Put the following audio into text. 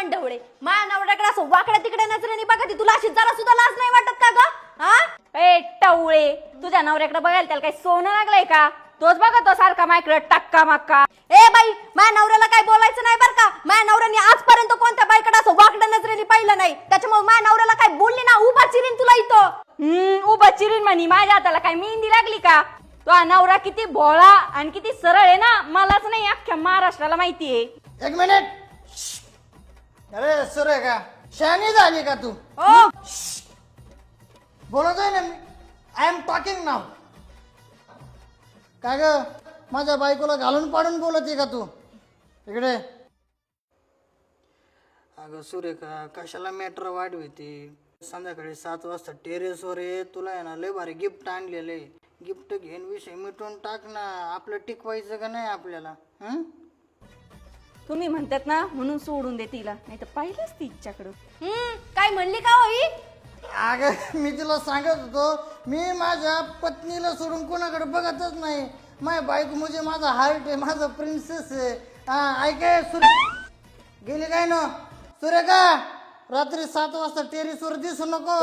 पण ढवळे माझ्या नवऱ्याकडे असं वाकड्या तिकडे नजरेने बघती तुला अशी जरा सुद्धा लाज नाही वाटत का ग? हा ए टवळे तुझ्या नवऱ्याकडे बघायला त्याला काही सोनं लागलंय का? तोच बघतो सारखा माझ्याकडे टक्का मक्का. ए बाई माझ्या नवऱ्याला काय बोलायचं नाही बरं का. माझ्या नवऱ्याने आजपर्यंत कोणत्या बाईकडे असं वाकड्या नजरेने पाहिलं नाही. त्याच्यामुळे माझ्या नवऱ्याला काय बोलली ना उभा चिरीन तुला इथं. उभा चिरीन म्हणी माझ्या हाताला काय मेहंदी लागली का? तो नवरा किती भोळा आणि किती सरळ आहे ना मलाच नाही अख्ख्या महाराष्ट्राला माहितीये. एक मिनिट. अरे सुरेखा शहाणी झाली का तू? ओ बोलतोय ना मी. आय एम टॉकिंग नाव. काय ग माझ्या बायकोला घालून पाडून बोलते का तू? इकडे. अगं सुरेखा कशाला मॅटर वाढवते? संध्याकाळी 7 वाजता टेरेसवर ये. तुला आहे ना लय भारी गिफ्ट आणलेले. गिफ्ट घेऊन विषय मिटून टाक ना. आपलं टिकवायचं का नाही आपल्याला? तुम्ही म्हणतात ना म्हणून सोडून दे तिला नाही तर पाहिलंच ती तिच्याकडं. काय म्हणली का होई? अगं मी तुला सांगत होतो मी माझ्या पत्नीला सोडून कोणाकडे बघतच नाही. माझ्या बायको म्हणजे माझा हार्ट आहे, माझा प्रिन्सेस आहे. ऐकाय गेली काय ना सुरेखा रात्री 7 वाजता टेरेसवर दिसू नको.